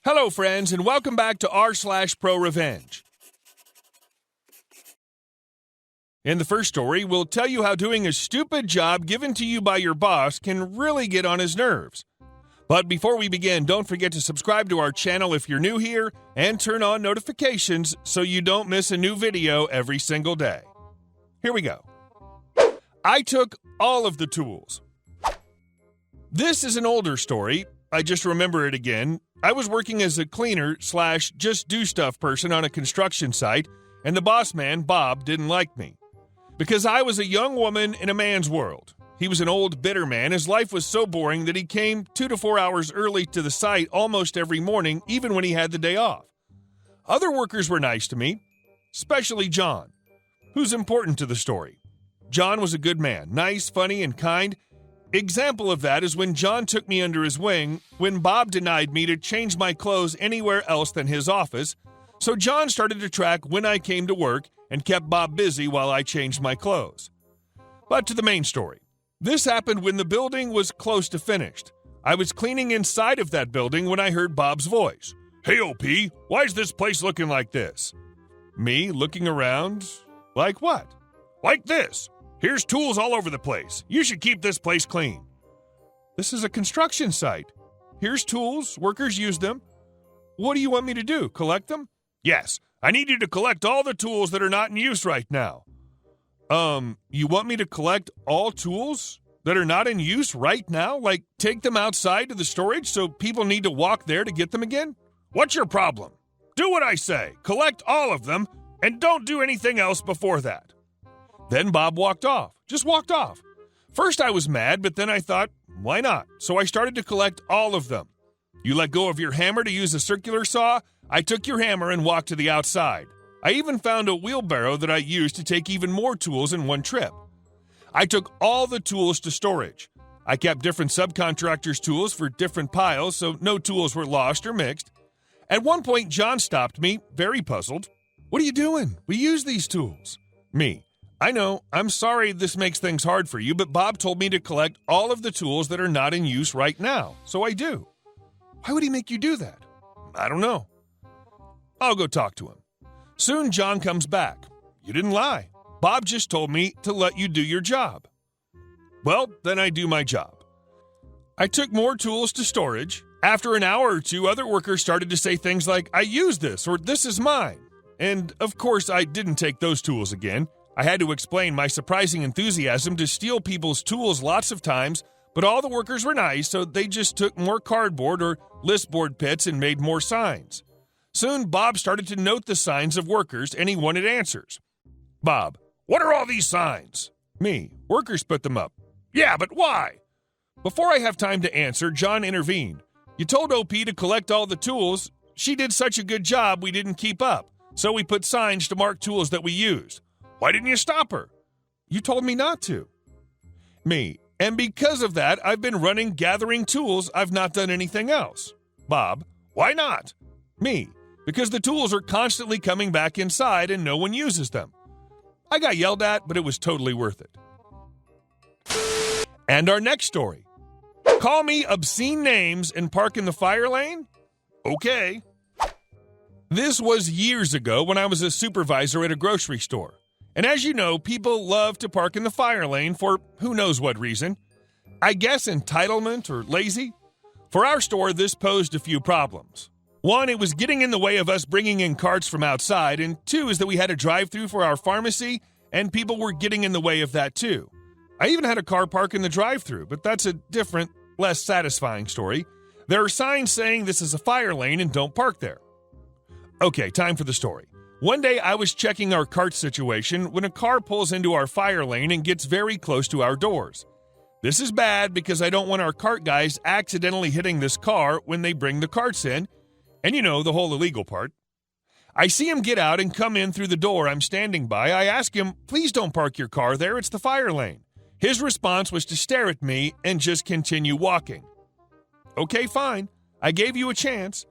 Hello, friends, and welcome back to r/ProRevenge. In the first story, we'll tell you how doing a stupid job given to you by your boss can really get on his nerves. But before we begin, don't forget to subscribe to our channel if you're new here and turn on notifications so you don't miss a new video every single day. Here we go. I took all of the tools. This is an older story. I just remember it again. I was working as a cleaner / just do stuff person on a construction site, and the boss man, Bob, didn't like me. Because I was a young woman in a man's world. He was an old, bitter man. His life was so boring that he came 2 to 4 hours early to the site almost every morning, even when he had the day off. Other workers were nice to me, especially John, who's important to the story. John was a good man, nice, funny, and kind. Example of that is when John took me under his wing, when Bob denied me to change my clothes anywhere else than his office, so John started to track when I came to work and kept Bob busy while I changed my clothes. But to the main story. This happened when the building was close to finished. I was cleaning inside of that building when I heard Bob's voice. "Hey, OP, why is this place looking like this?" Me looking around? Like what? "Like this. Here's tools all over the place. You should keep this place clean." This is a construction site. Here's tools. Workers use them. What do you want me to do? Collect them? "Yes. I need you to collect all the tools that are not in use right now." You want me to collect all tools that are not in use right now? Like take them outside to the storage so people need to walk there to get them again? "What's your problem? Do what I say. Collect all of them and don't do anything else before that." Then Bob walked off. Just walked off. First I was mad, but then I thought, why not? So I started to collect all of them. You let go of your hammer to use a circular saw? I took your hammer and walked to the outside. I even found a wheelbarrow that I used to take even more tools in one trip. I took all the tools to storage. I kept different subcontractors' tools for different piles, so no tools were lost or mixed. At one point, John stopped me, very puzzled. "What are you doing? We use these tools." Me. "I know, I'm sorry this makes things hard for you, but Bob told me to collect all of the tools that are not in use right now, so I do." "Why would he make you do that?" "I don't know." I'll go talk to him. Soon John comes back. "You didn't lie. Bob just told me to let you do your job." Well, then I do my job. I took more tools to storage. After an hour or two, other workers started to say things like, "I use this," or "This is mine." And of course, I didn't take those tools again. I had to explain my surprising enthusiasm to steal people's tools lots of times, but all the workers were nice, so they just took more cardboard or listboard pits and made more signs. Soon, Bob started to note the signs of workers, and he wanted answers. Bob, "What are all these signs?" Me, "Workers put them up." "Yeah, but why?" Before I have time to answer, John intervened. "You told OP to collect all the tools. She did such a good job we didn't keep up, so we put signs to mark tools that we used." "Why didn't you stop her?" "You told me not to." Me, "And because of that, I've been gathering tools. I've not done anything else." Bob, "Why not?" Me, "Because the tools are constantly coming back inside and no one uses them." I got yelled at, but it was totally worth it. And our next story. Call me obscene names and park in the fire lane? Okay. This was years ago when I was a supervisor at a grocery store. And as you know, people love to park in the fire lane for who knows what reason. I guess entitlement or lazy. For our store, this posed a few problems. One, it was getting in the way of us bringing in carts from outside, and two is that we had a drive-thru for our pharmacy, and people were getting in the way of that too. I even had a car park in the drive-thru, but that's a different, less satisfying story. There are signs saying this is a fire lane and don't park there. Okay, time for the story. One day I was checking our cart situation when a car pulls into our fire lane and gets very close to our doors. This is bad because I don't want our cart guys accidentally hitting this car when they bring the carts in, and you know, the whole illegal part. I see him get out and come in through the door I'm standing by. I ask him, "Please don't park your car there, it's the fire lane." His response was to stare at me and just continue walking. Okay, fine. I gave you a chance.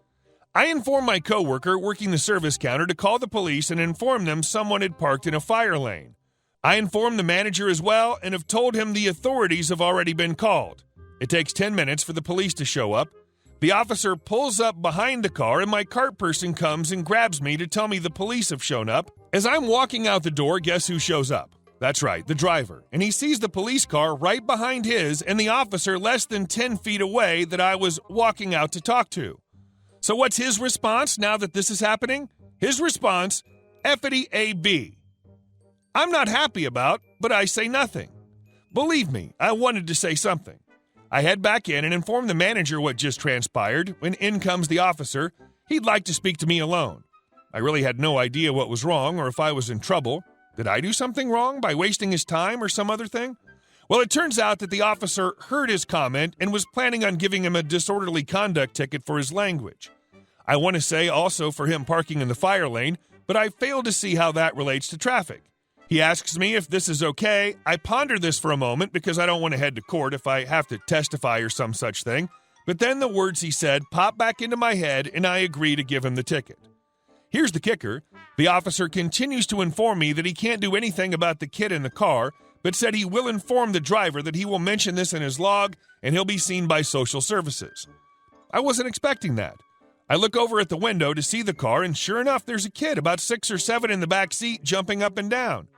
I informed my coworker working the service counter to call the police and inform them someone had parked in a fire lane. I informed the manager as well and have told him the authorities have already been called. It takes 10 minutes for the police to show up. The officer pulls up behind the car, and my cart person comes and grabs me to tell me the police have shown up. As I'm walking out the door, guess who shows up? That's right, the driver. And he sees the police car right behind his and the officer less than 10 feet away that I was walking out to talk to. So what's his response now that this is happening? His response, Effity AB. I'm not happy about, but I say nothing. Believe me, I wanted to say something. I head back in and inform the manager what just transpired. When in comes the officer, he'd like to speak to me alone. I really had no idea what was wrong or if I was in trouble. Did I do something wrong by wasting his time or some other thing? Well, it turns out that the officer heard his comment and was planning on giving him a disorderly conduct ticket for his language. I want to say also for him parking in the fire lane, but I fail to see how that relates to traffic. He asks me if this is okay. I ponder this for a moment because I don't want to head to court if I have to testify or some such thing. But then the words he said pop back into my head and I agree to give him the ticket. Here's the kicker. The officer continues to inform me that he can't do anything about the kid in the car, but said he will inform the driver that he will mention this in his log and he'll be seen by social services. I wasn't expecting that. I look over at the window to see the car, and sure enough, there's a kid about 6 or 7 in the back seat jumping up and down.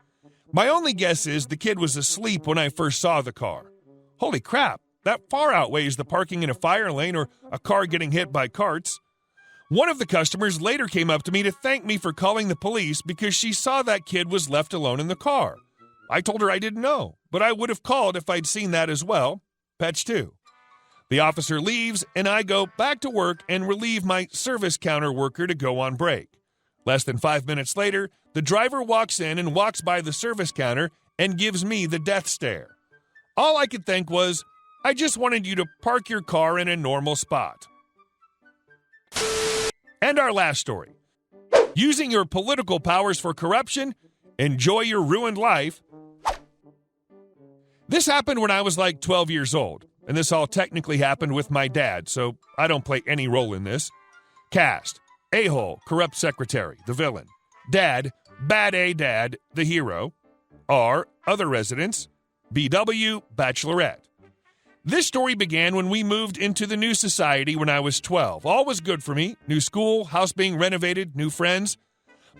My only guess is the kid was asleep when I first saw the car. Holy crap, that far outweighs the parking in a fire lane or a car getting hit by carts. One of the customers later came up to me to thank me for calling the police because she saw that kid was left alone in the car. I told her I didn't know, but I would have called if I'd seen that as well. Pets too. The officer leaves, and I go back to work and relieve my service counter worker to go on break. Less than 5 minutes later, the driver walks in and walks by the service counter and gives me the death stare. All I could think was, I just wanted you to park your car in a normal spot. And our last story. Using your political powers for corruption, enjoy your ruined life. This happened when I was like 12 years old, and this all technically happened with my dad, so I don't play any role in this. Cast: a-hole, corrupt secretary, the villain. Dad, bad A dad, the hero. R, other residents. BW, bachelorette. This story began when we moved into the new society when I was 12. All was good for me. New school, house being renovated, new friends.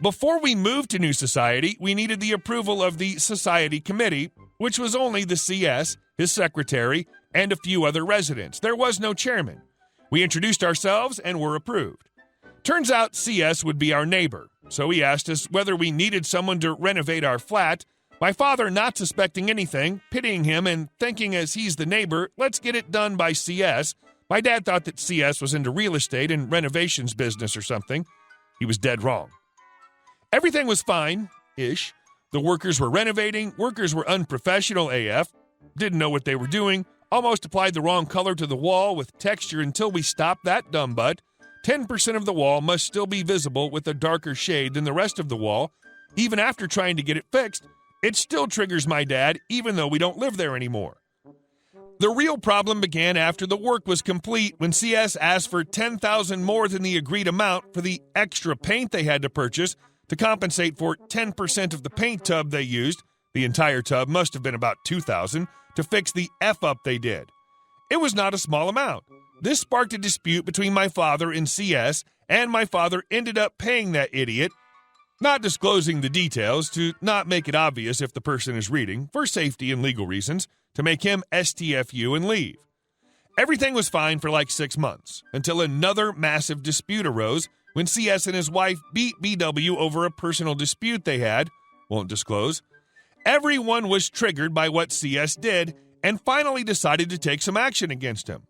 Before we moved to new society, we needed the approval of the society committee, which was only the CS, his secretary, and a few other residents. There was no chairman. We introduced ourselves and were approved. Turns out CS would be our neighbor, so he asked us whether we needed someone to renovate our flat. My father, not suspecting anything, pitying him and thinking as he's the neighbor, let's get it done by CS. My dad thought that CS was into real estate and renovations business or something. He was dead wrong. Everything was fine-ish. The workers were renovating, workers were unprofessional AF, didn't know what they were doing, almost applied the wrong color to the wall with texture until we stopped that dumb butt. 10% of the wall must still be visible with a darker shade than the rest of the wall. Even after trying to get it fixed, it still triggers my dad, even though we don't live there anymore. The real problem began after the work was complete when CS asked for $10,000 more than the agreed amount for the extra paint they had to purchase to compensate for 10% of the paint tub they used. The entire tub must have been about $2,000 to fix the F-up they did. It was not a small amount. This sparked a dispute between my father and CS, and my father ended up paying that idiot, not disclosing the details to not make it obvious if the person is reading, for safety and legal reasons, to make him STFU and leave. Everything was fine for like 6 months, until another massive dispute arose when CS and his wife beat BW over a personal dispute they had, won't disclose. Everyone was triggered by what CS did and finally decided to take some action against him.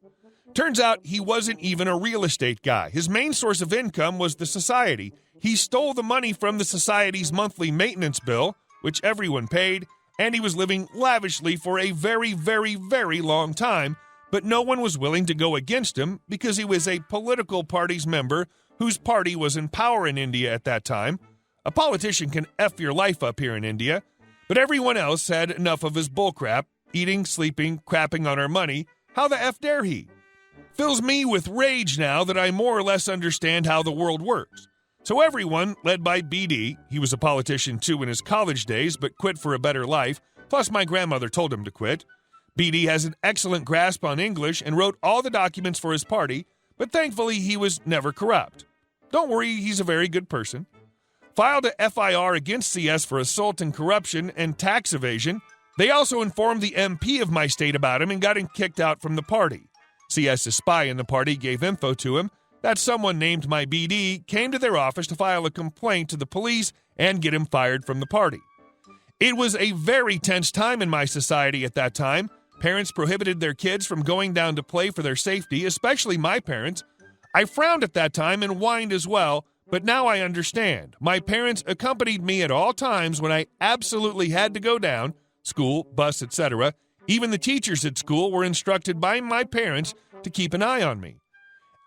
Turns out he wasn't even a real estate guy. His main source of income was the society. He stole the money from the society's monthly maintenance bill, which everyone paid, and he was living lavishly for a very, very, very long time, but no one was willing to go against him because he was a political party's member whose party was in power in India at that time. A politician can F your life up here in India, but everyone else had enough of his bullcrap, eating, sleeping, crapping on our money. How the F dare he? Fills me with rage now that I more or less understand how the world works. So everyone, led by BD, he was a politician too in his college days but quit for a better life, plus my grandmother told him to quit. BD has an excellent grasp on English and wrote all the documents for his party, but thankfully he was never corrupt. Don't worry, he's a very good person. Filed a FIR against CS for assault and corruption and tax evasion. They also informed the MP of my state about him and got him kicked out from the party. CS's spy in the party gave info to him that someone named my BD came to their office to file a complaint to the police and get him fired from the party. It was a very tense time in my society at that time. Parents prohibited their kids from going down to play for their safety, especially my parents. I frowned at that time and whined as well, but now I understand. My parents accompanied me at all times when I absolutely had to go down, school, bus, etc. Even the teachers at school were instructed by my parents to keep an eye on me.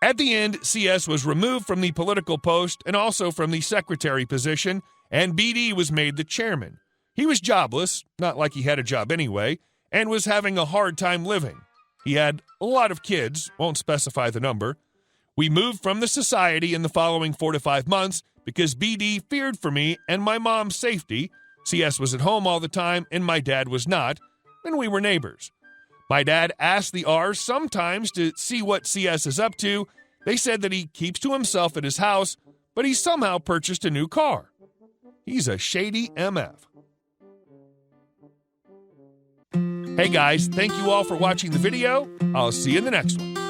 At the end, CS was removed from the political post and also from the secretary position, and BD was made the chairman. He was jobless, not like he had a job anyway, and was having a hard time living. He had a lot of kids, won't specify the number. We moved from the society in the following 4 to 5 months because BD feared for me and my mom's safety. CS was at home all the time, and my dad was not, and we were neighbors. My dad asked the R's sometimes to see what CS is up to. They said that he keeps to himself at his house, but he somehow purchased a new car. He's a shady MF. Hey guys, thank you all for watching the video. I'll see you in the next one.